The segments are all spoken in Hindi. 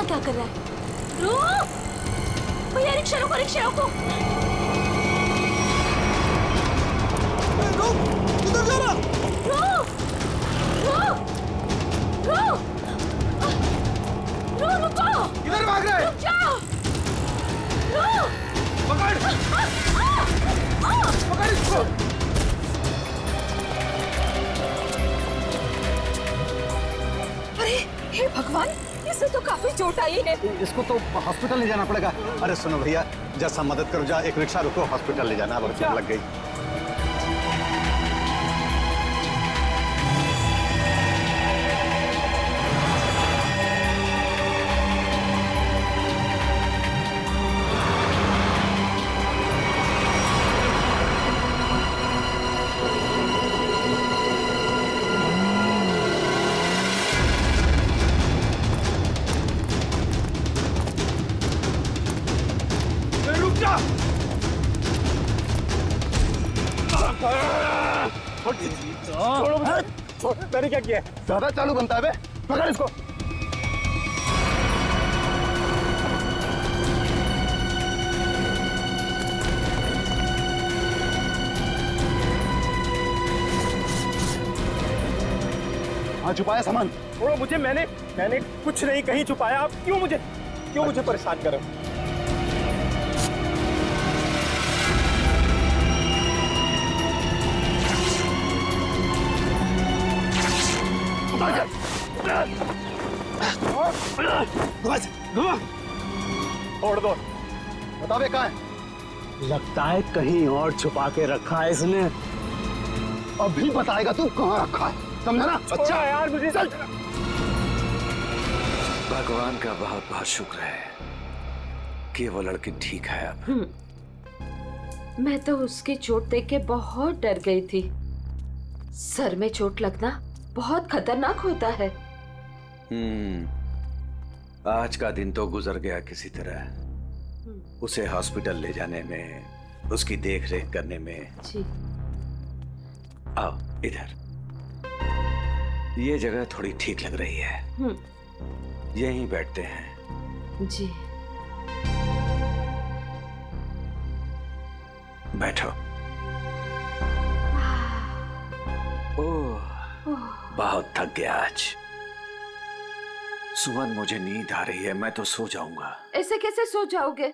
यहाँ क्या कर रहा है? रुक भैया, रिक्शा रोको, रिक्शा रोको। किधर जा रहा? रुक रुक रुक रुक, रुको। किधर भाग रहा है? रुक जाओ, रुक। पकड़ पकड़ इसको। अरे हे भगवान, इसे तो काफी चोट आई है। इसको तो हॉस्पिटल ले जाना पड़ेगा। अरे सुनो भैया, जैसा मदद करो, जा एक रिक्शा रुको, हॉस्पिटल ले जाना, अब चोट लग गई। मैंने क्या किया? ज्यादा चालू बनता है बे, पकड़ इसको। हाँ, छुपाया सामान। छोड़ो मुझे, मैंने कुछ नहीं कहीं छुपाया। आप क्यों मुझे परेशान कर रहे हो? छोड़ दो। बता बे, कहाँ है? लगता है कहीं और छुपा के रखा है इसने। अभी बताएगा तू कहाँ रखा है, समझा ना? अच्छा यार, मुझे चल। भगवान का बहुत बहुत शुक्र है कि वो लड़की ठीक है अब। मैं तो उसकी चोट देख के बहुत डर गई थी। सर में चोट लगना बहुत खतरनाक होता है। आज का दिन तो गुजर गया किसी तरह। उसे हॉस्पिटल ले जाने में, उसकी देख रेख करने में। जी। आओ इधर, ये जगह थोड़ी ठीक लग रही है। यहीं बैठते हैं। जी। बैठो। ओह, बहुत थक गया आज। सुमन, मुझे नींद आ रही है, मैं तो सो जाऊंगा। ऐसे कैसे सो जाओगे?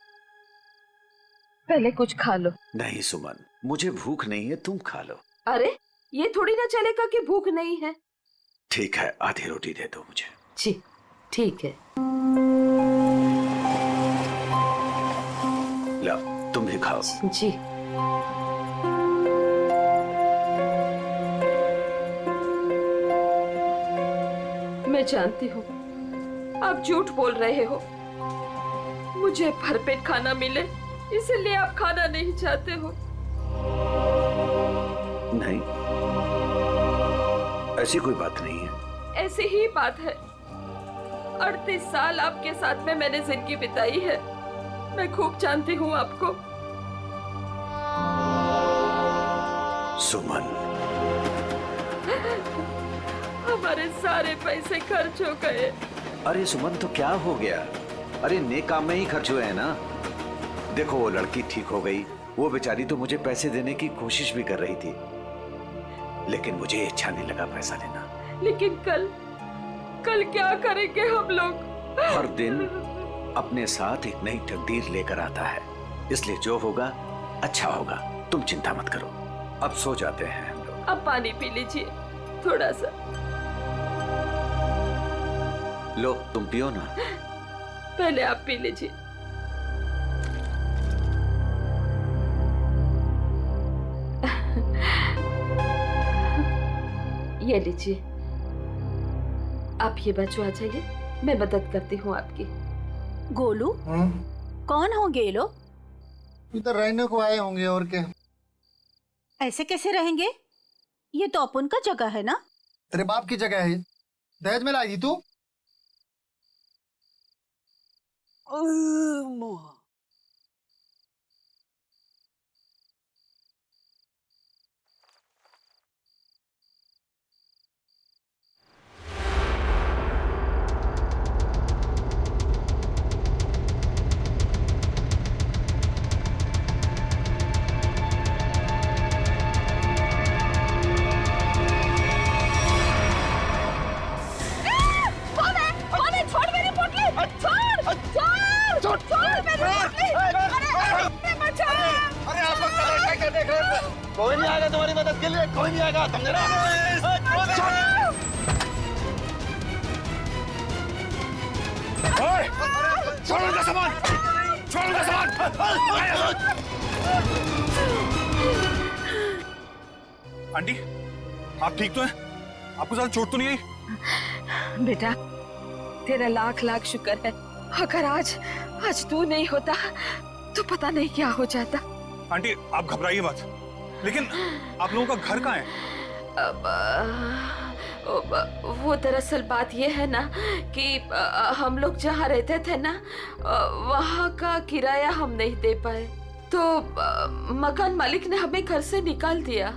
पहले कुछ खा लो। नहीं सुमन, मुझे भूख नहीं है, तुम खा लो। अरे ये थोड़ी ना चलेगा कि भूख नहीं है। ठीक है, आधी रोटी दे दो मुझे। जी ठीक है। लो, तुम भी खाओ। जी। मैं जानती हूँ आप झूठ बोल रहे हो। मुझे भरपेट खाना मिले इसलिए आप खाना नहीं चाहते हो। नहीं, ऐसी कोई बात नहीं है। ऐसी ही बात है। 38 साल आपके साथ में मैंने जिंदगी बिताई है। मैं खूब जानती हूँ आपको। सुमन, हमारे सारे पैसे खर्च हो गए। अरे सुमन, तो क्या हो गया? अरे नेक काम में ही खर्च हुए हैं ना। देखो, वो लड़की ठीक हो गई। वो बेचारी तो मुझे पैसे देने की कोशिश भी कर रही थी, लेकिन मुझे अच्छा नहीं लगा पैसा देना। लेकिन कल क्या करेंगे हम लोग? हर दिन अपने साथ एक नई तकदीर लेकर आता है, इसलिए जो होगा अच्छा होगा। तुम चिंता मत करो, अब सो जाते हैं हम लोग। अब पानी पी लीजिए थोड़ा सा। लो, तुम पियो ना। पहले आप पी लीजिए। ये लीजिए। आप ये बचो, आ जाइए, मैं मदद करती हूँ आपकी। गोलू, कौन होंगे ये लोग? इधर रहने को आए होंगे, और क्या। ऐसे कैसे रहेंगे? ये तो अपन का जगह है ना। तेरे बाप की जगह है, दहेज में लाई थी तू। आंटी, आप ठीक तो हैं? आपको ज्यादा चोट तो नहीं आई? बेटा, तेरा लाख लाख शुक्र है। अगर आज तू नहीं होता तो पता नहीं क्या हो जाता। आंटी, आप घबराइए मत। लेकिन आप लोगों का घर कहाँ है? वो दरअसल बात ये है ना कि हम लोग जहाँ रहते थे ना, वहाँ का किराया हम नहीं दे पाए, तो मकान मालिक ने हमें घर से निकाल दिया।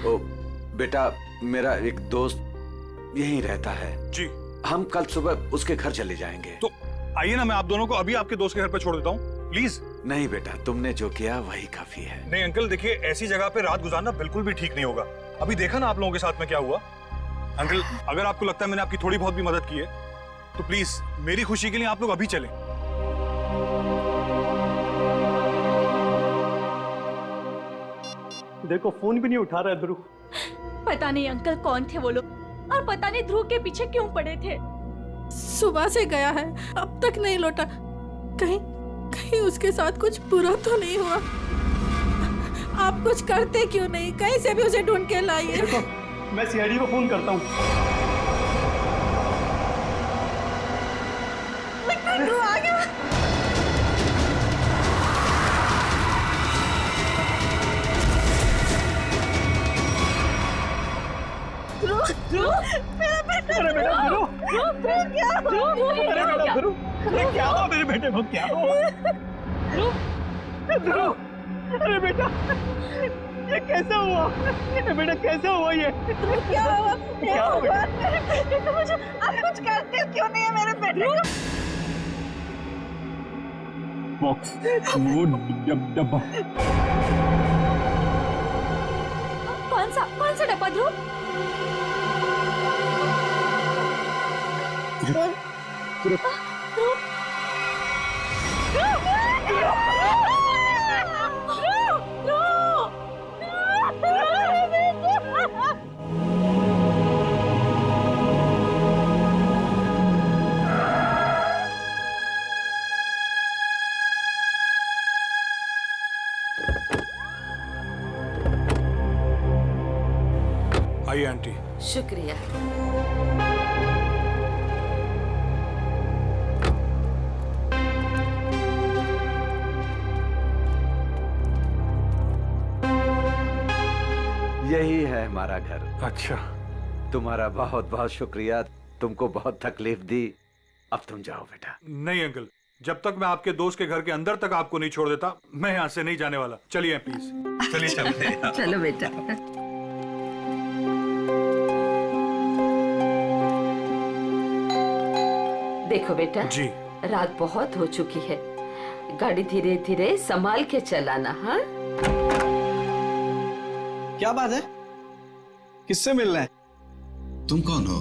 ओ बेटा, मेरा एक दोस्त यहीं रहता है जी। हम कल सुबह उसके घर चले जाएंगे। तो आइए ना, मैं आप दोनों को अभी आपके दोस्त के घर पे छोड़ देता हूँ, प्लीज। नहीं बेटा, तुमने जो किया वही काफी है। नहीं अंकल, देखिए ऐसी जगह पे रात गुजारना बिल्कुल भी ठीक नहीं होगा। अभी देखा ना आप लोगों के साथ में क्या हुआ। अंकल, अगर आपको लगता है मैंने आपकी थोड़ी बहुत भी मदद की है तो प्लीज मेरी खुशी के लिए आप लोग अभी चलें। देखो फोन भी नहीं उठा रहा है ध्रुव। पता नहीं अंकल कौन थे वो लोग, और पता नहीं ध्रुव के पीछे क्यों पड़े थे। सुबह से गया है, अब तक नहीं लौटा। कहीं कहीं उसके साथ कुछ बुरा तो नहीं हुआ। आप कुछ करते क्यों नहीं? कहीं से भी उसे ढूंढ के लाइए। देखो, मैं सीआईडी को फोन करता हूँ। ध्रुव आ गया। अरे बेटा ध्रुव, अरे क्या हुआ मेरे बेटे को? क्या हुआ ध्रुव? अरे बेटा, ये कैसे हुआ? ये बेटा कैसे हुआ? ये क्या हुआ? क्या हुआ? मुझे आप कुछ करते क्यों नहीं है मेरे बेटे को? बॉक्स, वो डब्बा। कौन सा डब्बा ध्रुव? आइए आंटी। शुक्रिया। यही है हमारा घर। अच्छा, तुम्हारा बहुत बहुत शुक्रिया, तुमको बहुत तकलीफ दी। अब तुम जाओ बेटा। नहीं अंकल, जब तक मैं आपके दोस्त के घर के अंदर तक आपको नहीं छोड़ देता, मैं यहाँ से नहीं जाने वाला। चलिए प्लीज, चलिए चलते हैं। चलो बेटा। देखो बेटा जी। रात बहुत हो चुकी है, गाड़ी धीरे धीरे संभाल के चलाना। हाँ, क्या बात है? किससे मिलना है? तुम कौन हो?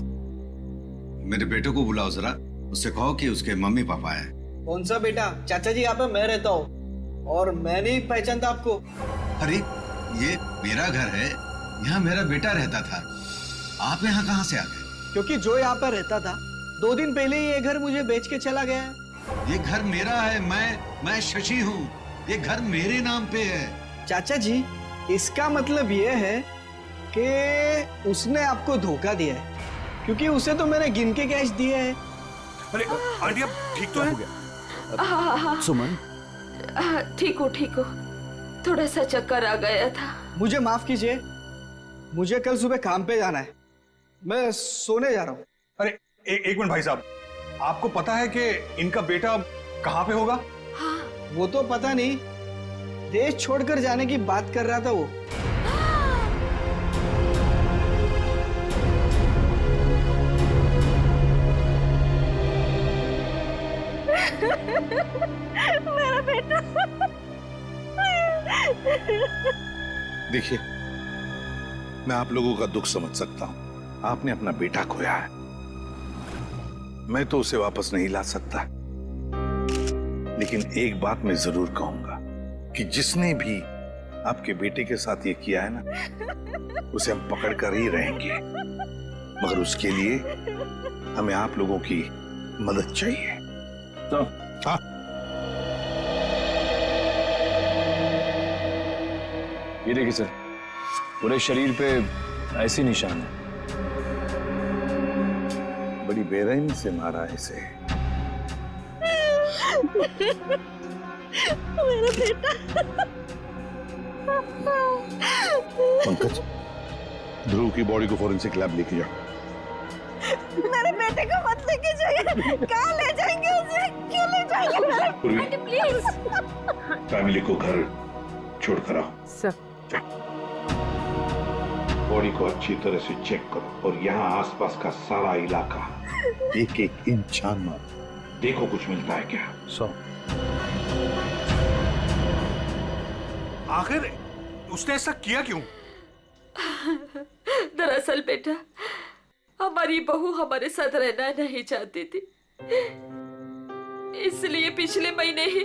मेरे बेटे को बुलाओ जरा, उससे कहो कि उसके मम्मी पापा है। कौन सा बेटा? चाचा जी यहाँ पे मैं रहता हूँ और मैं नहीं पहचानता आपको। अरे ये मेरा घर है, यहाँ मेरा बेटा रहता था। आप यहाँ कहाँ से आ गए? क्योंकि जो यहाँ पर रहता था 2 दिन पहले ही ये घर मुझे बेच के चला गया है। ये घर मेरा है, मैं शशि हूँ। ये घर मेरे नाम पे है। चाचा जी, इसका मतलब ये है कि उसने आपको धोखा दिया है, क्योंकि उसे तो मैंने गिन के कैश दिए हैं। अरे आंटी, आप ठीक तो हैं? हाँ, सुमन, ठीक हो। थोड़ा सा चक्कर आ गया था। मुझे माफ कीजिए, मुझे कल सुबह काम पे जाना है, मैं सोने जा रहा हूँ। अरे एक मिनट भाई साहब, आपको पता है कि इनका बेटा कहाँ पे होगा? वो तो पता नहीं, देश छोड़कर जाने की बात कर रहा था वो। मेरा बेटा। देखिए, मैं आप लोगों का दुख समझ सकता हूं। आपने अपना बेटा खोया है, मैं तो उसे वापस नहीं ला सकता, लेकिन एक बात मैं जरूर कहूंगा कि जिसने भी आपके बेटे के साथ ये किया है ना, उसे हम पकड़ कर ही रहेंगे। मगर उसके लिए हमें आप लोगों की मदद चाहिए। तो हाँ, ये देखिए सर, पूरे शरीर पे ऐसी निशान है। बड़ी बेरहमी से मारा है इसे। मेरा बेटा। पंकज, ध्रुव की बॉडी को फॉरेंसिक लैब लेके जाओ। मेरे बेटे को मत लेके जाइए। कहाँ ले जाएंगे उसे? क्यों ले जाएंगे? प्लीज। फैमिली को घर छोड़कर आओ। सर। बॉडी को अच्छी तरह से चेक करो और यहाँ आसपास का सारा इलाका एक एक इंच छान मारो, देखो कुछ मिलता है क्या। आखिर उसने ऐसा किया क्यों? दरअसल बेटा, हमारी बहू हमारे साथ रहना नहीं चाहती थी, इसलिए पिछले महीने ही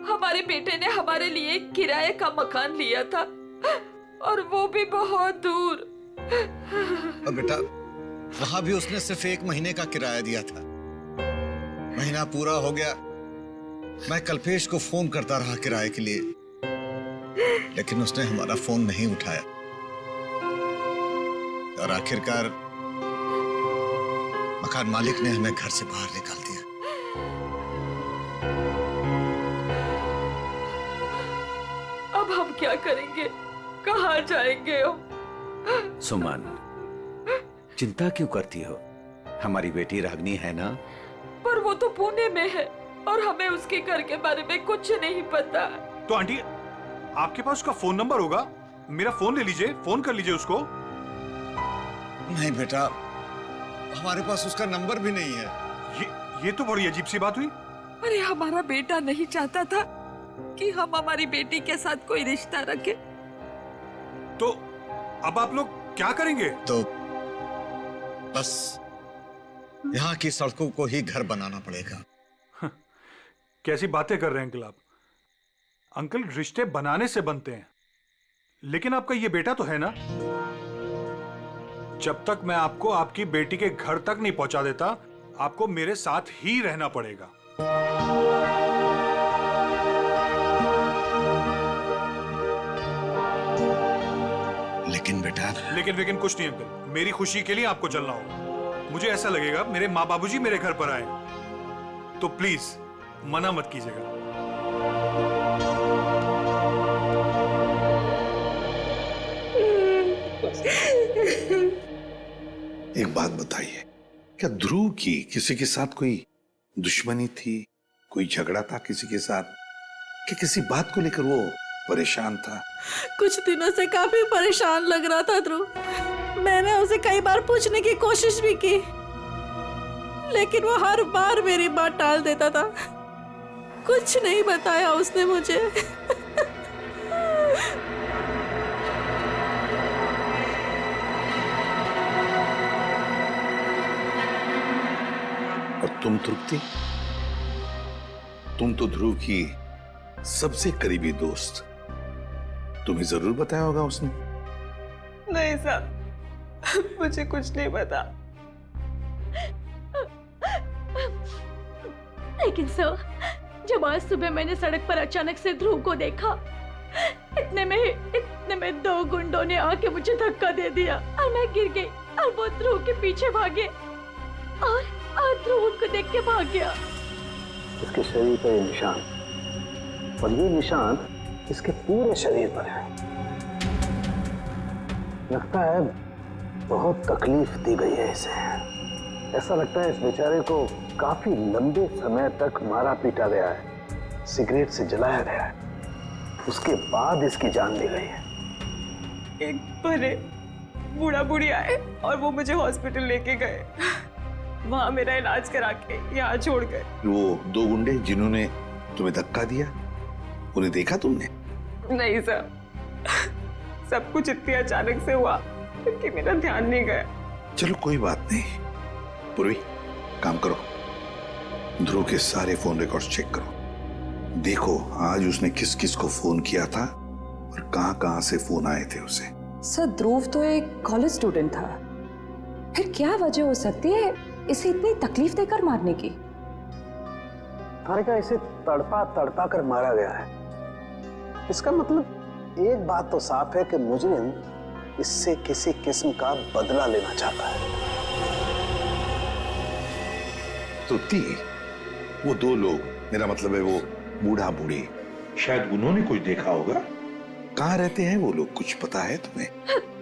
हमारे बेटे ने हमारे लिए किराए का मकान लिया था, और वो भी बहुत दूर। बेटा, वहां भी उसने सिर्फ 1 महीने का किराया दिया था। महीना पूरा हो गया, मैं कल्पेश को फोन करता रहा किराए के लिए, लेकिन उसने हमारा फोन नहीं उठाया और आखिरकार मकान मालिक ने हमें घर से बाहर निकाल दिया। अब हम क्या करेंगे? कहाँ जाएंगे हम? सुमन, चिंता क्यों करती हो? हमारी बेटी रागनी है ना? पर वो तो पुणे में है और हमें उसके घर के बारे में कुछ नहीं पता। तो आंटी, आपके पास उसका फोन नंबर होगा, मेरा फोन ले लीजिए, फोन कर लीजिए उसको। नहीं बेटा, हमारे पास उसका नंबर भी नहीं है। ये तो बड़ी अजीब सी बात हुई। अरे हमारा बेटा नहीं चाहता था कि हम हमारी बेटी के साथ कोई रिश्ता रखें। तो अब आप लोग क्या करेंगे? तो बस यहाँ की सड़कों को ही घर बनाना पड़ेगा। कैसी बातें कर रहे हैं अंकल आप? अंकल, रिश्ते बनाने से बनते हैं, लेकिन आपका ये बेटा तो है ना। जब तक मैं आपको आपकी बेटी के घर तक नहीं पहुंचा देता, आपको मेरे साथ ही रहना पड़ेगा। लेकिन बेटा, लेकिन कुछ नहीं अंकल, मेरी खुशी के लिए आपको चलना होगा। मुझे ऐसा लगेगा मेरे माँ बाबूजी मेरे घर पर आए, तो प्लीज मना मत कीजिएगा। एक बात बताइए, क्या ध्रुव की किसी के साथ कोई दुश्मनी थी, कोई झगड़ा था किसी के साथ, कि किसी बात को लेकर वो परेशान था? कुछ दिनों से काफी परेशान लग रहा था ध्रुव। मैंने उसे कई बार पूछने की कोशिश भी की, लेकिन वो हर बार मेरी बात टाल देता था। कुछ नहीं बताया उसने मुझे। और तुम तृप्ति, तुम तो ध्रुव की सबसे करीबी दोस्त, तुम्हें जरूर बताया होगा उसने। नहीं साहब, मुझे कुछ नहीं पता। लेकिन सर, जब आज सुबह मैंने सड़क पर अचानक से ध्रुव को देखा, इतने में 2 गुंडों ने आके मुझे धक्का दे दिया और मैं गिर गई और वो ध्रुव के पीछे भागे और ध्रुव उनको देख के भाग गया। इसके शरीर पर ये निशान, और ये निशान इसके पूरे शरीर पर है। लगता है बहुत तकलीफ दी गई है इसे। ऐसा लगता है इस बेचारे को काफी लंबे समय तक मारा पीटा गया है, सिगरेट से जलाया गया है, उसके बाद इसकी जान ली गई है। एक बड़े बूढ़ा बुढ़ी आए और वो मुझे हॉस्पिटल लेके गए, वहां मेरा इलाज करा के यहाँ छोड़ गए। वो 2 गुंडे जिन्होंने तुम्हें धक्का दिया, उन्हें देखा तुमने? नहीं सर, सब कुछ इतनी अचानक से हुआ कि मेरा ध्यान नहीं गया। चलो कोई बात नहीं। पूर्वी, काम करो, ध्रुव के सारे फोन रिकॉर्ड्स चेक करो, देखो आज उसने किस किस को फोन किया था और कहां से फोन आए थे उसे। सर, ध्रुव तो एक कॉलेज स्टूडेंट था, फिर क्या वजह हो सकती है इसे इतनी तकलीफ देकर मारने की? तारिका, इसे तड़पा कर मारा गया है। इसका मतलब एक बात तो साफ है कि मुजरिम इससे किसी किस्म का बदला लेना चाहता है। तो वो दो लोग, मेरा मतलब है वो बूढ़ा बूढ़ी, शायद उन्होंने कुछ देखा होगा। कहाँ रहते हैं वो लोग, कुछ पता है तुम्हें?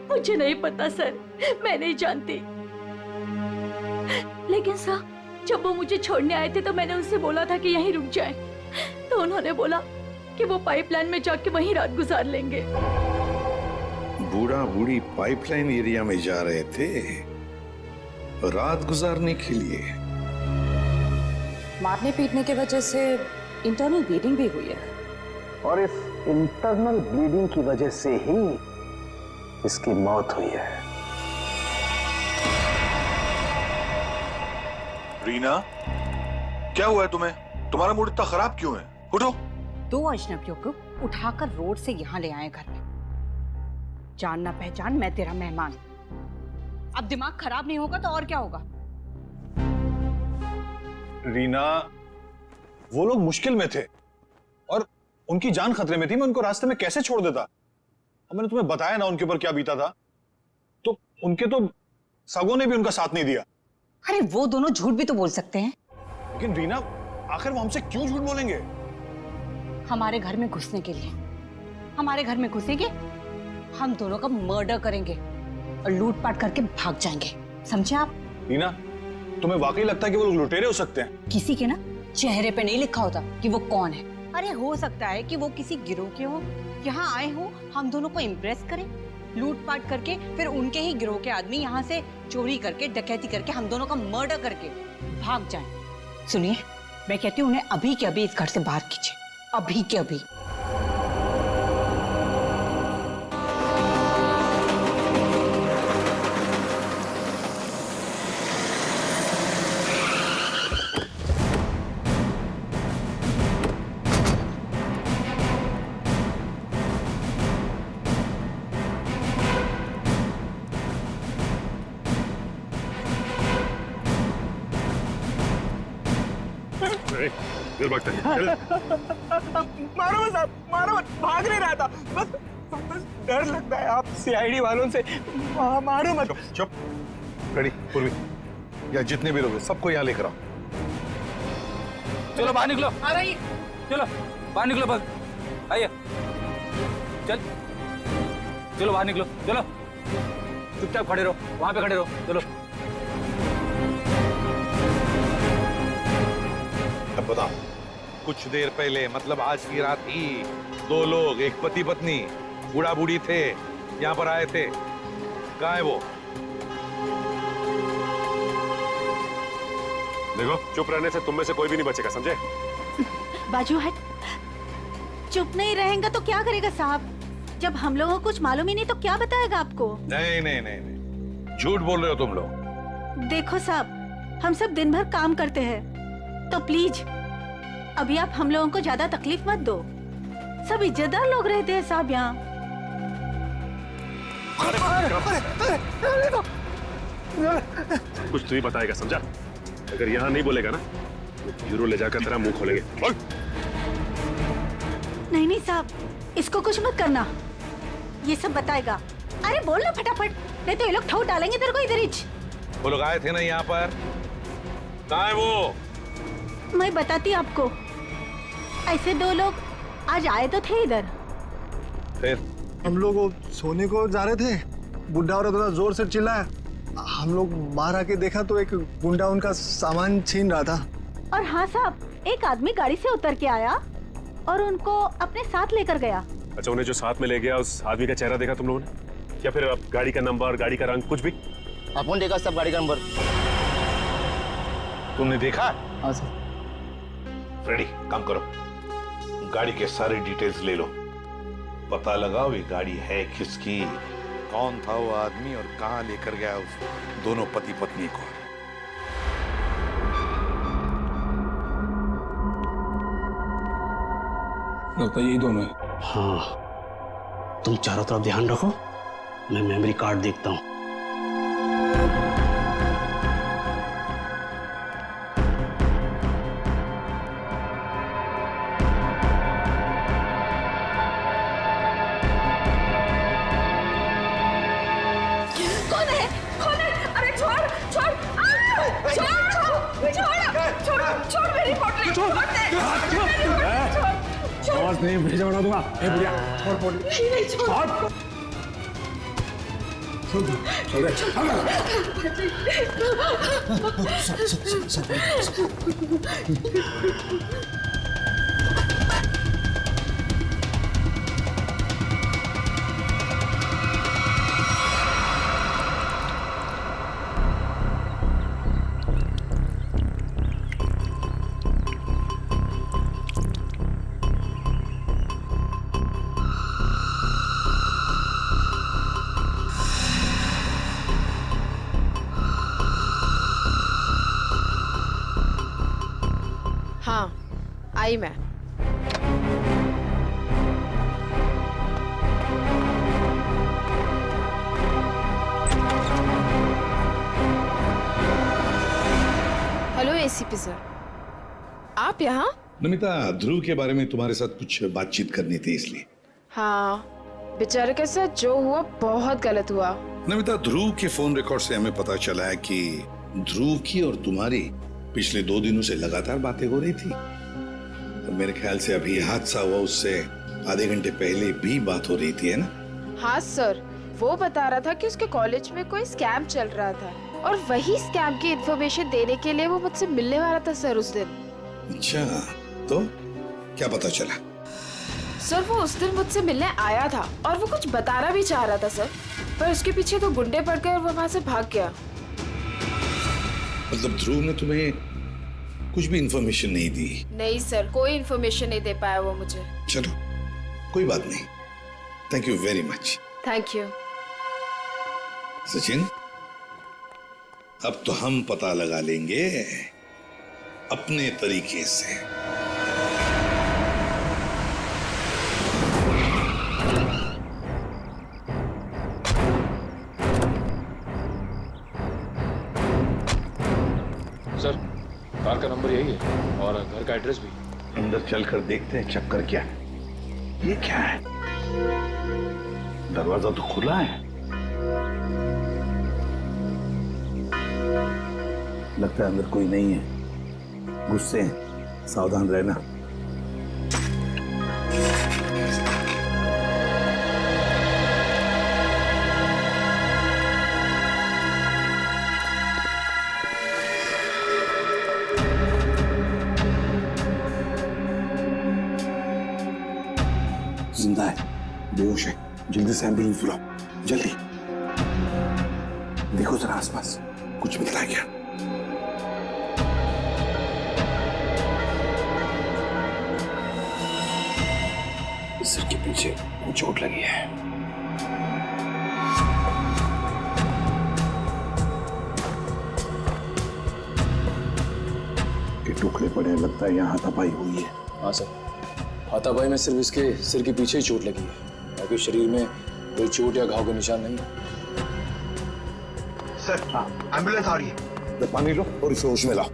मुझे नहीं पता सर, मैं नहीं जानती। लेकिन सर, जब वो मुझे छोड़ने आए थे तो मैंने उनसे बोला था कि यहीं रुक जाएं। तो उन्होंने बोला कि वो पाइपलाइन में जाके वहीं रात गुजार लेंगे। बूढ़ा बूढ़ी पाइपलाइन एरिया में जा रहे थे रात गुजारने के लिए। मारने पीटने की वजह से इंटरनल ब्लीडिंग भी हुई है, और इस इंटरनल ब्लीडिंग की वजह से ही इसकी मौत हुई है। रीना, क्या हुआ है तुम्हें? तुम्हारा मूड इतना खराब क्यों है? उठो। 2 अजनबियों को उठाकर रोड से यहाँ ले आए घर में। जान ना पहचान, मैं तेरा मेहमान। अब दिमाग खराब नहीं होगा तो और क्या होगा? रीना, वो लोग मुश्किल में थे और उनकी जान खतरे में थी। मैं उनको रास्ते में कैसे छोड़ देता? अब मैंने तुम्हें बताया ना उनके ऊपर क्या बीता था। तो उनके तो सगों ने भी उनका साथ नहीं दिया। अरे वो दोनों झूठ भी तो बोल सकते हैं। लेकिन रीना, आखिर वो हमसे क्यों झूठ बोलेंगे? हमारे घर में घुसने के लिए। हमारे घर में घुसेंगे, हम दोनों का मर्डर करेंगे और लूटपाट करके भाग जाएंगे, समझे आप? रीना, तुम्हें वाकई लगता है कि वो लोग लुटेरे हो सकते हैं? किसी के ना चेहरे पे नहीं लिखा होता कि वो कौन है। अरे हो सकता है कि वो किसी गिरोह के हो, यहाँ आए हो हम दोनों को इम्प्रेस करें, लूटपाट करके फिर उनके ही गिरोह के आदमी यहाँ से चोरी करके, डकैती करके, हम दोनों का मर्डर करके भाग जाएं। सुनिए, मैं कहती हूँ उन्हें अभी के अभी इस घर से बाहर कीजिए, अभी के अभी। मारो मत साहब, मारो मत, भाग नहीं रहा था, बस डर लगता है आप सीआईडी वालों से। मारो मत। चुप। रेडी, पूर्वी, या जितने भी लोग हैं सबको यहाँ लेकर आओ। चलो बाहर निकलो। आ रही। चलो बाहर निकलो, बस आइए। चलो बाहर निकलो, चलो चुपचाप खड़े रहो, वहां पे खड़े रहो। चलो अब बताओ, कुछ देर पहले, मतलब आज की रात ही 2 लोग, एक पति पत्नी, बूढ़ा बूढ़ी थे, यहाँ पर आए थे। कहाँ है वो? देखो, चुप रहने से तुम में से कोई भी नहीं बचेगा, समझे? बाजू हट। चुप नहीं रहेगा तो क्या करेगा साहब? जब हम लोगों को कुछ मालूम ही नहीं तो क्या बताएगा आपको? नहीं नहीं नहीं नहीं, झूठ बोल रहे हो तुम लोग। देखो साहब, हम सब दिन भर काम करते हैं, तो प्लीज अभी आप हम लोगों को ज्यादा तकलीफ मत दो। सब इज्जतदार लोग रहते हैं साहब यहाँ। कुछ तू ही बताएगा, समझा? अगर यहाँ नहीं बोलेगा ना तो ब्यूरो ले जाकर तेरा मुंह खोलेंगे। बोल। नहीं नहीं साहब, इसको कुछ मत करना, ये सब बताएगा। अरे बोल ना फटाफट, नहीं तो ये लोग ठोक डालेंगे तेरे को इधर ही। वो लोग आए थे ना यहाँ पर, कहाँ है वो? मैं बताती आपको। ऐसे 2 लोग आज आए तो थे इधर। फिर हम लोग सोने को जा रहे थे, बुढ़ा औरत थोड़ा जोर से चिल्लाया। हम लोग बाहर आके देखा तो एक गुंडा उनका सामान छीन रहा था। और हाँ साहब, एक आदमी गाड़ी से उतर के आया और उनको अपने साथ लेकर गया। अच्छा, उन्हें जो साथ में ले गया उस आदमी का चेहरा देखा तुम लोगों ने? या फिर अब गाड़ी का नंबर, गाड़ी का रंग, कुछ भी? अपन देखा सब गाड़ी का नंबर। तुमने देखा? हाँ सर। रेडी, काम करो, गाड़ी के सारे डिटेल्स ले लो, पता लगाओ ये गाड़ी है किसकी, कौन था वो आदमी और कहां लेकर गया उस दोनों पति पत्नी को। लगता है यही दोनों है। हाँ, तुम चारों तरफ ध्यान रखो, मैं मेमोरी कार्ड देखता हूँ। छोड़ मेरी पोटली, छोड़ दे। आवाज नहीं भेजा बना दूंगा। ए बुढ़िया, छोड़ पोटली। नहीं, छोड़। हाँ, आई मैं। हेलो एसीपी सर, आप यहाँ? नमिता, ध्रुव के बारे में तुम्हारे साथ कुछ बातचीत करनी थी इसलिए। हाँ, बेचारे के साथ जो हुआ बहुत गलत हुआ। नमिता, ध्रुव के फोन रिकॉर्ड से हमें पता चला है कि ध्रुव की और तुम्हारी पिछले 2 दिनों से लगातार बातें हो रही थी। तो मेरे ख्याल से अभी हादसा हुआ उससे आधे घंटे पहले भी बात हो रही थी, है ना? हाँ सर, वो बता रहा था कि उसके कॉलेज में कोई स्कैम चल रहा था और वही स्कैम की इन्फॉर्मेशन देने के लिए वो मुझसे मिलने वाला था सर उस दिन। अच्छा, तो क्या पता चला? सर वो उस दिन मुझसे मिलने आया था और वो कुछ बताना भी चाह रहा था सर, पर उसके पीछे 2 गुंडे पड़ गए और वो वहाँ से भाग गया। मतलब ध्रुव ने तुम्हें कुछ भी इंफॉर्मेशन नहीं दी? नहीं सर, कोई इन्फॉर्मेशन नहीं दे पाया वो मुझे। चलो, कोई बात नहीं। Thank you very much. Thank you. Sachin, अब तो हम पता लगा लेंगे अपने तरीके से। सर, कार का नंबर यही है और घर का एड्रेस भी। अंदर चलकर देखते हैं चक्कर क्या है। ये क्या है? दरवाजा तो खुला है। लगता है अंदर कोई नहीं है। गुस्से हैं, सावधान रहना। जिंदा है, बेहोश है। जल्दी से एम्बुलेंस बुलाओ, जल्दी। देखो जरा आसपास कुछ मिलता है क्या? सिर के पीछे चोट लगी है। ये टुकड़े पड़े, लगता है यहाँ हाथापाई हुई है। हाँ सर, हाथापाई में सिर्फ इसके सिर के पीछे ही चोट लगी है, बाकी शरीर में कोई चोट या घाव का निशान नहीं है। सर, एम्बुलेंस आ रही है। पानी लो और इसे होश में लाओ।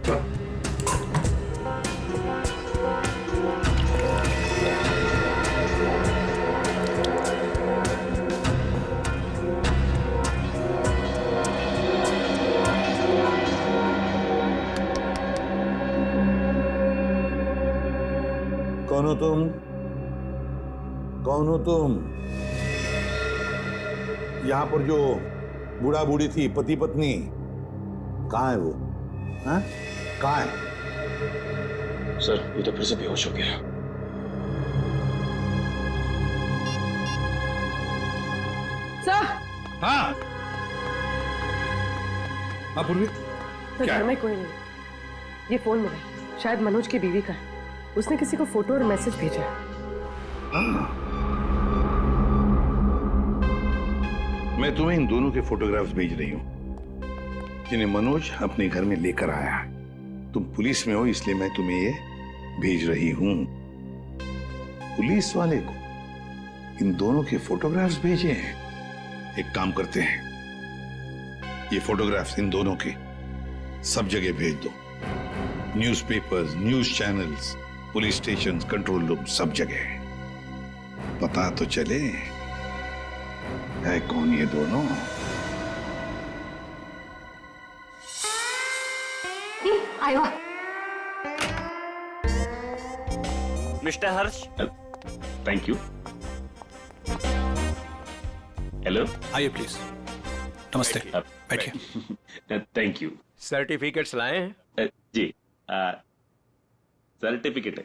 कौन हो तुम? कौन हो तुम? यहाँ पर जो बूढ़ा बूढ़ी थी, पति पत्नी, कहाँ है वो? हाँ? कहाँ है? सर, ये तो फिर से बेहोश हो गया। सर, हाँ, हाँ पूर्वी, घर में कोई नहीं। ये फोन मिला, शायद मनोज की बीवी का है। उसने किसी को फोटो और मैसेज भेजा है। मैं तुम्हें इन दोनों के फोटोग्राफ्स भेज रही हूं जिन्हें मनोज अपने घर में लेकर आया है। तुम पुलिस में हो इसलिए मैं तुम्हें ये भेज रही हूं। पुलिस वाले को इन दोनों के फोटोग्राफ्स भेजे हैं। एक काम करते हैं, ये फोटोग्राफ्स इन दोनों के सब जगह भेज दो। Newspapers, news channels, police station, control room, सब जगह। पता तो चले है कौन ये दोनों। आयो। Mister Harsh. Thank you. Hello, आइए प्लीज। नमस्ते, बैठिए। Thank you. सर्टिफिकेट्स लाए हैं? जी, सर्टिफिकेट है।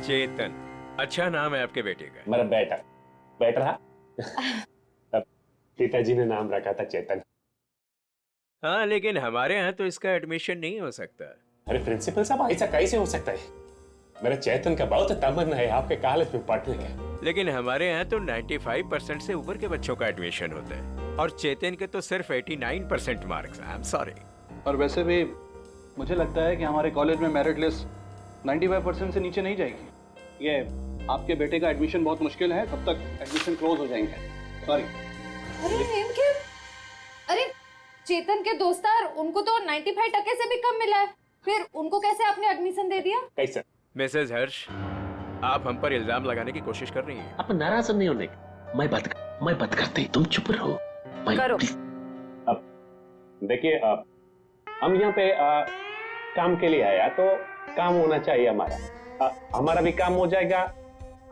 चेतन, अच्छा नाम है आपके बेटे का। मेरा बेटा रहा। पिताजी ने नाम रखा था चेतन। हाँ, लेकिन हमारे यहाँ तो इसका एडमिशन नहीं हो सकता। अरे प्रिंसिपल साहब, ऐसा कैसे हो सकता है? मेरा चेतन का बहुत तमन्ना है आपके कॉलेज में पढ़ने का। लेकिन हमारे यहाँ तो 95% से ऊपर के बच्चों का एडमिशन होता है और चेतन के तो सिर्फ 89% मार्क्स। I am sorry. और वैसे भी मुझे लगता है कि हमारे कॉलेज में मेरिट लिस्ट 95% से नीचे नहीं जाएगी। ये आपके बेटे का एडमिशन बहुत मुश्किल है, तब तक एडमिशन क्लोज हो जाएंगे। सॉरी। अरे अरे चेतन के दोस्तार, उनको तो 95% से भी कम मिला है, फिर उनको कैसे आपने एडमिशन दे दिया? कैसे? मिसेस हर्ष, आप हम पर इल्जाम लगाने की कोशिश कर रही हैं। आप नाराज नहीं होने। मैं बात करते, तुम चुप रहो। करो। अब देखिए, हम यहाँ पे काम के लिए आया तो काम होना चाहिए हमारा। हमारा भी काम हो जाएगा,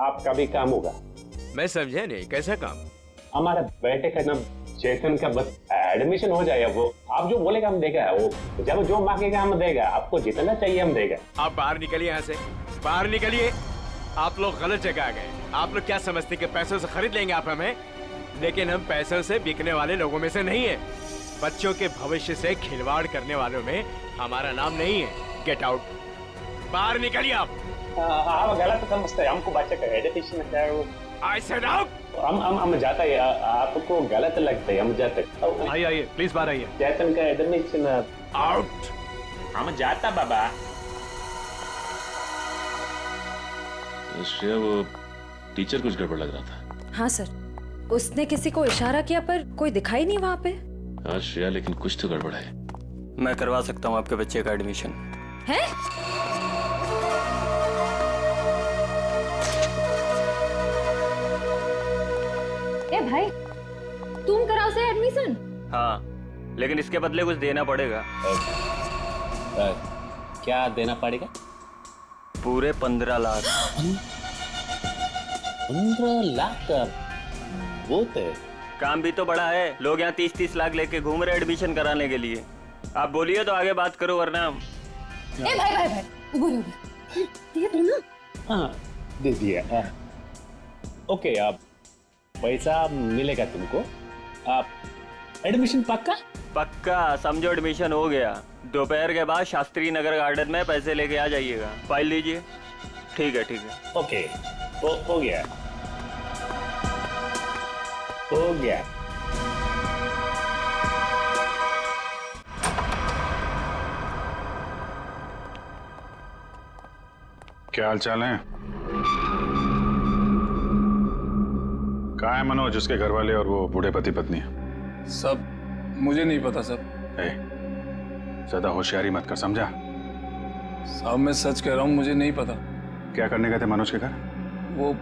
आपका भी काम होगा। मैं समझा नहीं, कैसा काम? हमारा बेटे का नाम चेतन का बस एडमिशन हो जाएगा। वो आप जो बोलेगा हम देगा, वो जब जो मांगेगा हम देगा। आपको जितना चाहिए हम देगा। आप बाहर निकलिए यहाँ से, बाहर निकलिए। आप लोग गलत जगह आ गए। आप लोग क्या समझते कि पैसों से खरीद लेंगे आप हमें? लेकिन हम पैसों से बिकने वाले लोगों में से नहीं है। बच्चों के भविष्य से खिलवाड़ करने वालों में हमारा नाम नहीं है। गेट आउट, बाहर निकलिए आप। आप गलत समझते हैं, हमको बच्चे का एजुकेशन है। I said out। हम जाता है, आपको गलत लगता है, हम जाते। आइए प्लीज बाहर आइए। चेतन का एडमिशन आउट। हम जाता बाबा। श्रेया, वो टीचर कुछ गड़बड़ लग रहा था। हाँ सर, उसने किसी को इशारा किया पर कोई दिखाई नहीं वहाँ पे। हाँ श्रेया, लेकिन कुछ तो गड़बड़ है। मैं करवा सकता हूँ आपके बच्चे का एडमिशन। है? ए भाई, तुम कराओ से एडमिशन? हाँ, लेकिन इसके बदले कुछ देना पड़ेगा। क्या देना पड़ेगा? पूरे 15 लाख। 15 लाख का बहुत है। काम भी तो बड़ा है। लोग यहाँ 30-30 लाख लेके घूम रहे एडमिशन कराने के लिए। आप बोलिए तो आगे बात करो, वरना। ए भाई, उबो दिया तुम ना? हाँ, दे दिया। ओके, आप पैसा मिलेगा तुमको। आप एडमिशन पक्का समझो, एडमिशन हो गया। दोपहर के बाद शास्त्री नगर गार्डन में पैसे लेके आ जाइएगा। फाइल लीजिए। ठीक है। ओके, हो गया। क्या हाल चाल है? कहाँ है मनोज, उसके घर वाले और वो बूढ़े पति पत्नी? सब मुझे नहीं पता सब। ज्यादा होशियारी मत कर, समझा? साहब मैं सच कह रहा हूँ, मुझे नहीं पता। क्या करने गए थे मनोज के घर? वो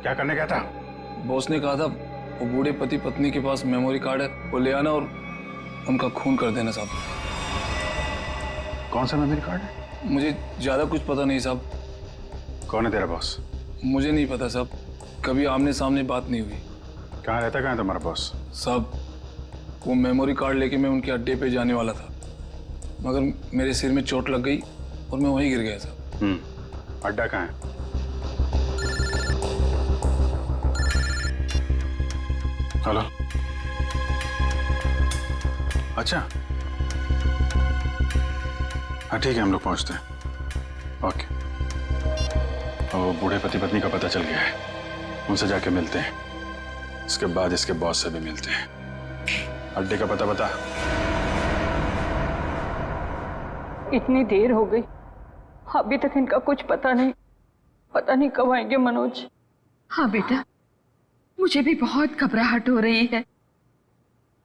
क्या करने गया था? बॉस ने कहा था वो बूढ़े पति पत्नी के पास मेमोरी कार्ड है, वो ले आना और उनका खून कर देना साहब। कौन सा मेमोरी कार्ड है? मुझे ज्यादा कुछ पता नहीं साहब। कौन है तेरा बॉस? मुझे नहीं पता साहब, कभी आमने सामने बात नहीं हुई। कहाँ रहता, कहाँ है तुम्हारा बॉस? साहब वो मेमोरी कार्ड लेके मैं उनके अड्डे पे जाने वाला था, मगर मेरे सिर में चोट लग गई और मैं वहीं गिर गया साहब। अड्डा कहाँ है? हेलो, अच्छा, हाँ ठीक है, हम लोग पहुंचते हैं। ओके। और बूढ़े पति पत्नी का पता चल गया है, उनसे जाके मिलते हैं। इसके बाद इसके बॉस से भी मिलते हैं। अड्डे का पता बता। इतनी देर हो गई, अभी तक इनका कुछ पता नहीं कब आएंगे मनोज। हाँ बेटा, मुझे भी बहुत घबराहट हो रही है।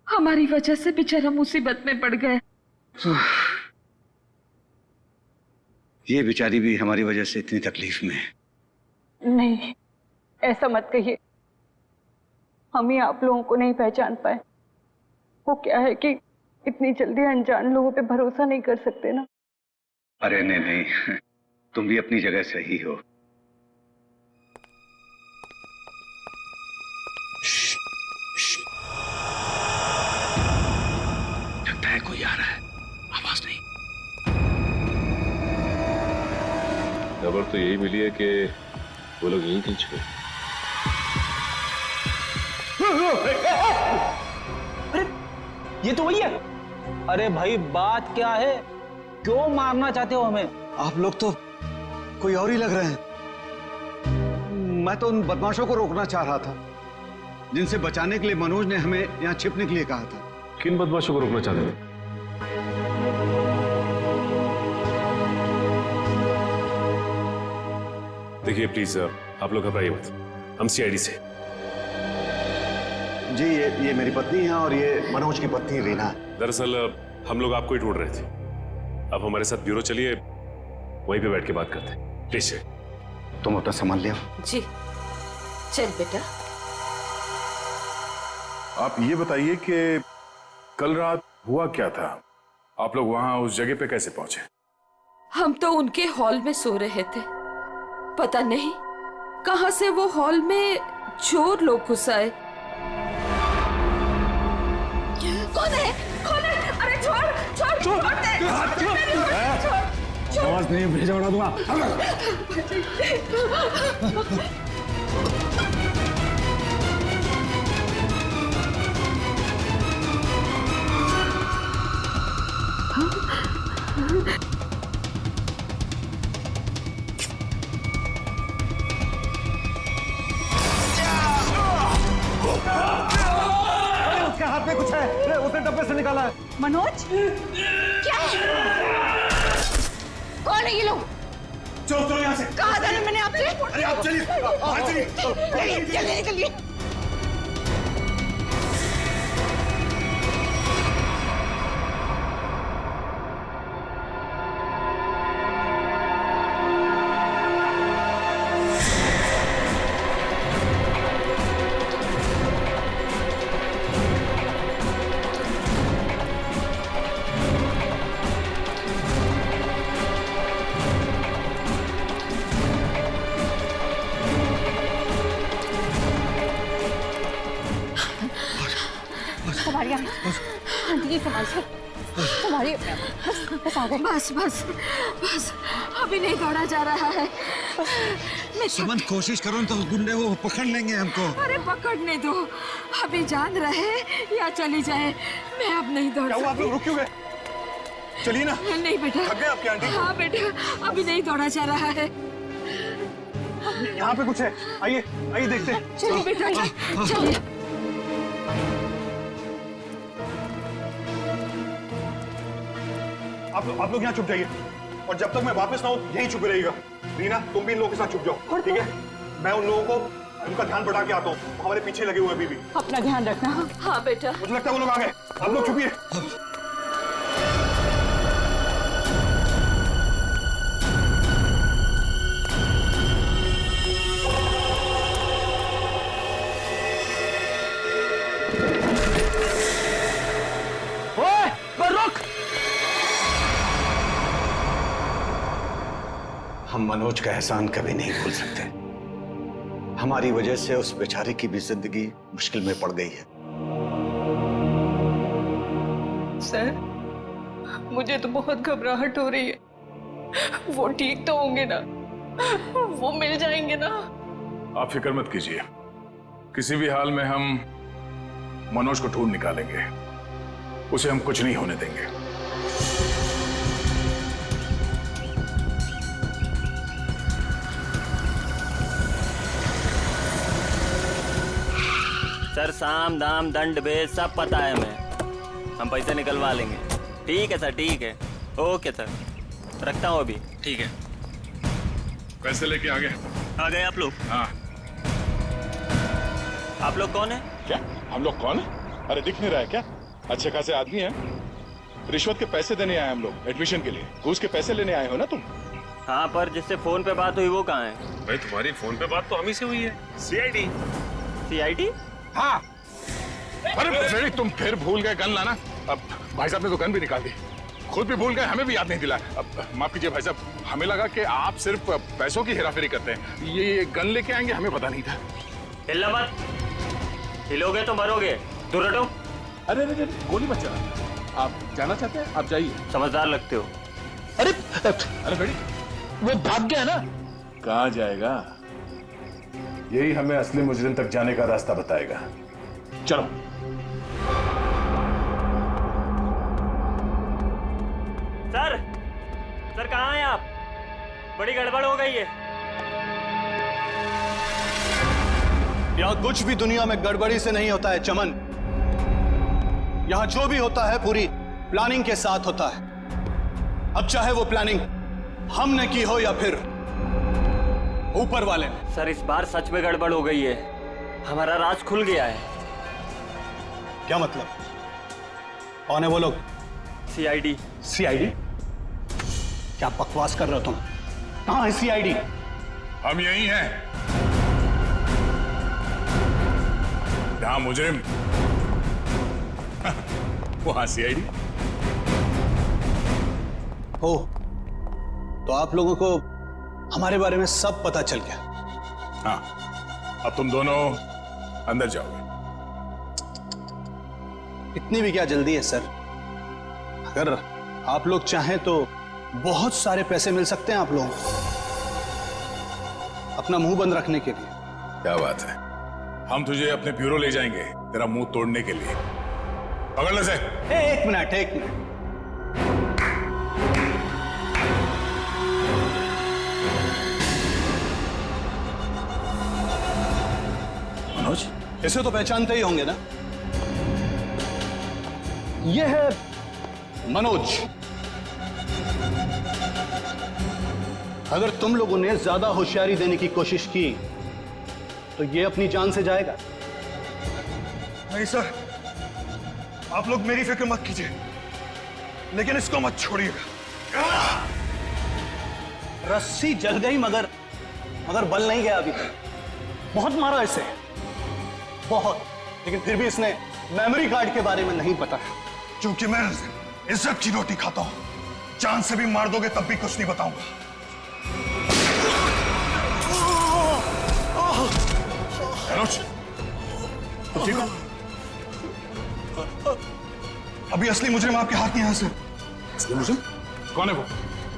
हमारी वजह से बेचारा मुसीबत में पड़ गए। ये बेचारी भी हमारी वजह से इतनी तकलीफ में है। नहीं, ऐसा मत कहिए। हम ही आप लोगों को नहीं पहचान पाए। वो क्या है कि इतनी जल्दी अनजान लोगों पे भरोसा नहीं कर सकते ना। अरे नहीं नहीं, तुम भी अपनी जगह सही हो। लगता है कोई आ रहा है, आवाज नहीं। खबर तो यही मिली है कि वो लोग यहीं कहीं छुपे। अरे ये तो वही है। अरे भाई बात क्या है, क्यों मारना चाहते हो हमें? आप लोग तो कोई और ही लग रहे हैं। मैं तो उन बदमाशों को रोकना चाह रहा था जिनसे बचाने के लिए मनोज ने हमें यहाँ छिपने के लिए कहा था। किन बदमाशों को रोकना चाहते थे? देखिए प्लीज आप लोग घबराइए मत, हम सीआईडी से। जी ये मेरी पत्नी है और ये मनोज की पत्नी रीना है। दरअसल हम लोग आपको ही ढूंढ रहे थे। अब हमारे साथ ब्यूरो चलिए, वहीं पे बैठ के बात करते हैं। प्लीज तुम अपना सामान ले आओ। जी चल बेटा। आप ये बताइए कि कल रात हुआ क्या था? आप लोग वहां उस जगह पे कैसे पहुंचे? हम तो उनके हॉल में सो रहे थे, पता नहीं कहां से वो हॉल में चोर लोग घुस आए। कौन है? कौन है? अरे छोड़ छोड़ छोड़ दे। आवाज नहीं भेजा उड़ा दूंगा। उसके हाथ में कुछ है, उसने डब्बे से निकाला है। मनोज क्या है? कौन है ये लोग? चलो यहाँ से। कहा था ना मैंने आपसे। अरे आप चलिए, आप चलिए। चलिए चलिए। बस आ गए। बस बस बस अभी नहीं दौड़ा जा रहा है। सुमन कोशिश करो तो गुंडे वो पकड़ लेंगे हमको। अरे पकड़ने दो, अभी जान रहे या चली जाए, मैं अब नहीं दौड़ सकती। आप लोग रुक क्यों गए? चलिए ना। नहीं बेटा। थक गए आपकी आंटी? हाँ बेटा, अभी नहीं दौड़ा जा रहा है। यहाँ पे कुछ है, आइए आइए देखते हैं। चलिए बेटा चलिए। आप लोग यहाँ छुप जाइए और जब तक मैं वापस ना हूँ यहीं छुपे रहिएगा। रीना तुम भी इन लोगों के साथ छुप जाओ, ठीक है? मैं उन लोगों को उनका ध्यान बढ़ा के आता हूँ, हमारे पीछे लगे हुए अभी भी। अपना ध्यान रखना। हाँ बेटा। मुझे लगता है वो लोग आ गए, आप लोग छुपिए। हम मनोज का एहसान कभी नहीं भूल सकते। हमारी वजह से उस बेचारे की भी जिंदगी मुश्किल में पड़ गई है। सर मुझे तो बहुत घबराहट हो रही है। वो ठीक तो होंगे ना? वो मिल जाएंगे ना? आप फिक्र मत कीजिए, किसी भी हाल में हम मनोज को ढूंढ निकालेंगे, उसे हम कुछ नहीं होने देंगे। सर साम दाम दंड भेद सब पता है हमें, हम पैसे निकलवा लेंगे। ठीक है सर, ठीक है, ओके सर, रखता हूँ अभी। ठीक है। पैसे लेके आ गए आप लोग? हाँ। आप लोग कौन है? क्या हम लोग कौन है? अरे दिख नहीं रहा है क्या? अच्छे खासे आदमी हैं। रिश्वत के पैसे देने आए हम लोग, एडमिशन के लिए। घूस के पैसे लेने आए हो ना तुम? हाँ, पर जिससे फोन पे बात हुई वो कहाँ है? भाई तुम्हारी फोन पे बात तो हम ही से हुई है। सीआईडी। सीआईडी? हाँ। अरे फ्रेडी, तुम फिर भूल गए गन लाना। अब भाई साहब ने तो गन भी निकाल दी, खुद भी भूल गए, हमें भी याद नहीं दिला। अब माफ कीजिए भाई साहब, हमें लगा कि आप सिर्फ पैसों की हेराफेरी करते हैं, ये गन लेके आएंगे हमें पता नहीं था। हिलना मत, हिलोगे तो मरोगे। दूर हटो। अरे अरे गोली मत चला, आप जाना चाहते हैं आप जाइए। समझदार लगते हो। अरे अरे फ्रेडी, वो भाग गया ना। कहाँ जाएगा? यही हमें असली मुजरिम तक जाने का रास्ता बताएगा। चलो। सर कहाँ हैं आप? बड़ी गड़बड़ हो गई है। यहाँ कुछ भी दुनिया में गड़बड़ी से नहीं होता है चमन। यहाँ जो भी होता है पूरी प्लानिंग के साथ होता है। अब चाहे वो प्लानिंग हमने की हो या फिर ऊपर वाले ने। सर इस बार सच में गड़बड़ हो गई है, हमारा राज खुल गया है। क्या मतलब? कौन है वो लोग? सीआईडी। सीआईडी? क्या बकवास कर रहे हो तुम? कहाँ है सीआईडी? हम यही हैं। जहां मुजरिम वहां सीआईडी। हो तो आप लोगों को हमारे बारे में सब पता चल गया। हाँ, अब तुम दोनों अंदर जाओगे। इतनी भी क्या जल्दी है सर? अगर आप लोग चाहें तो बहुत सारे पैसे मिल सकते हैं आप लोगों को अपना मुंह बंद रखने के लिए। क्या बात है, हम तुझे अपने ब्यूरो ले जाएंगे तेरा मुंह तोड़ने के लिए। पकड़ ले से। एक मिनट। मनोज, इसे तो पहचानते ही होंगे ना? ये है मनोज। अगर तुम लोगों ने ज्यादा होशियारी देने की कोशिश की तो ये अपनी जान से जाएगा। नहीं सर, आप लोग मेरी फिक्र मत कीजिए, लेकिन इसको मत छोड़िएगा। रस्सी जल गई मगर बल नहीं गया अभी तक। बहुत मारा इसे, बहुत, लेकिन फिर भी इसने मेमोरी कार्ड के बारे में नहीं बताया। क्योंकि मैं इज्जत की रोटी खाता हूं, जान से भी मार दोगे तब भी कुछ नहीं बताऊंगा। मनोज, तुम ठीक हो? अभी असली मुजरिम आपके हाथ में है सर। असली मुजरिम? कौन है वो?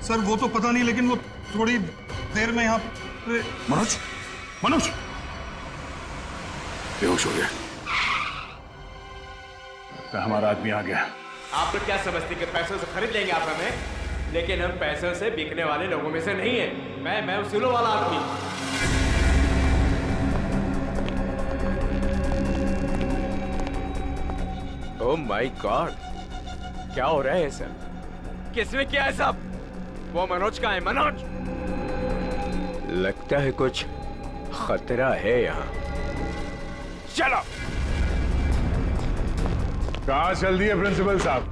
सर वो तो पता नहीं, लेकिन वो थोड़ी देर में यहाँ पे। मनोज बेहोश हो गया। हमारा आदमी आ गया। आप लोग क्या समझते कि पैसों से खरीद लेंगे आप हमें? लेकिन हम पैसों से बिकने वाले लोगों में से नहीं है। मैं उसूलों वाला आदमी। ओह माय गॉड, क्या हो रहा है सर? किसने किया है सब? वो मनोज कहाँ है? मनोज, लगता है कुछ खतरा है यहाँ। चलो। कहाँ चल दिए प्रिंसिपल साहब?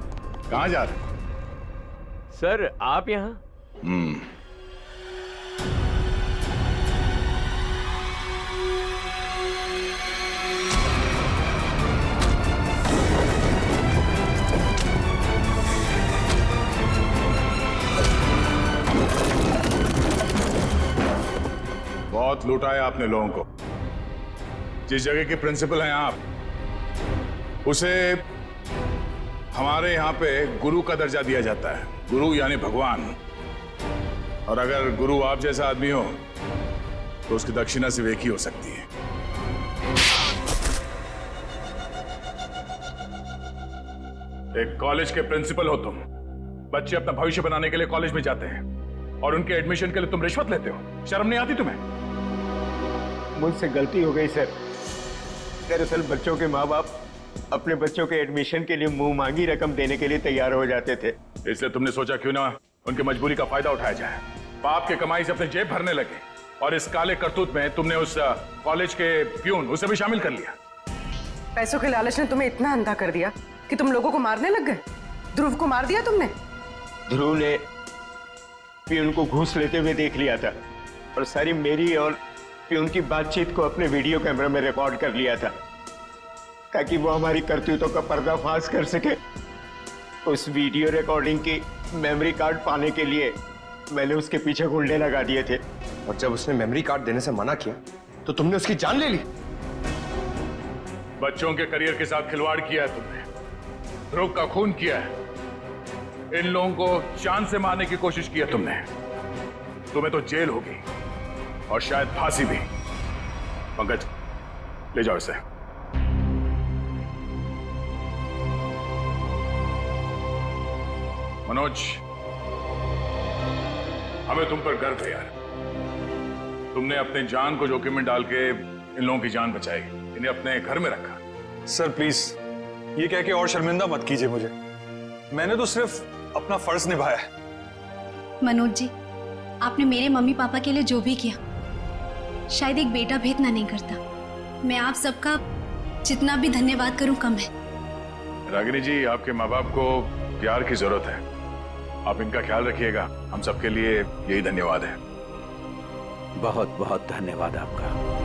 कहाँ जा रहे? सर आप यहाँ? बहुत लुटाया आपने लोगों को। जिस जगह के प्रिंसिपल हैं आप, उसे हमारे यहाँ पे गुरु का दर्जा दिया जाता है। गुरु यानी भगवान। और अगर गुरु आप जैसा आदमी हो तो उसकी दक्षिणा सिर्फ एक ही हो सकती है। एक कॉलेज के प्रिंसिपल हो तुम। बच्चे अपना भविष्य बनाने के लिए कॉलेज में जाते हैं और उनके एडमिशन के लिए तुम रिश्वत लेते हो। शर्म नहीं आती तुम्हें? मुझसे गलती हो गई सर। दरअसल बच्चों के माँ बाप अपने बच्चों के एडमिशन के लिए मुंह मांगी रकम देने के लिए तैयार हो जाते थे। इसलिए तुमने सोचा क्यों ना उनकी मजबूरी का फायदा उठाया जाए। बाप के कमाई से अपने जेब भरने लगे और इस काले करतूत में तुमने उस कॉलेज के प्यून उसे भी शामिल कर लिया। पैसों के लालच ने तुम्हें इतना अंधा कर दिया कि तुम लोगों को मारने लग गए। ध्रुव को मार दिया तुमने। ध्रुव ने प्यून को घूस लेते हुए देख लिया था और सारी मेरी और प्यून की बातचीत को अपने वीडियो कैमरा में रिकॉर्ड कर लिया था ताकि वो हमारी करतूतों का पर्दाफाश कर सके। उस वीडियो रिकॉर्डिंग की मेमोरी कार्ड पाने के लिए मैंने उसके पीछे गुंडे लगा दिए थे। और जब उसने मेमोरी कार्ड देने से मना किया तो तुमने उसकी जान ले ली। बच्चों के करियर के साथ खिलवाड़ किया है तुमने, ध्रुव का खून किया है, इन लोगों को जान से मारने की कोशिश की है तुमने। तुम्हें तो जेल होगी और शायद फांसी भी। पंकज, ले जाओ इसे। मनोज, हमें तुम पर गर्व है यार। तुमने अपने जान को जोखिम में डाल के इन लोगों की जान बचाई, इन्हें अपने घर में रखा। सर प्लीज ये कह के और शर्मिंदा मत कीजिए मुझे। मैंने तो सिर्फ अपना फर्ज निभाया है। मनोज जी, आपने मेरे मम्मी पापा के लिए जो भी किया, शायद एक बेटा भी इतना नहीं करता। मैं आप सबका जितना भी धन्यवाद करूं कम है। रागिनी जी, आपके माँ बाप को प्यार की जरूरत है, आप इनका ख्याल रखिएगा। हम सबके लिए यही धन्यवाद है। बहुत बहुत धन्यवाद आपका।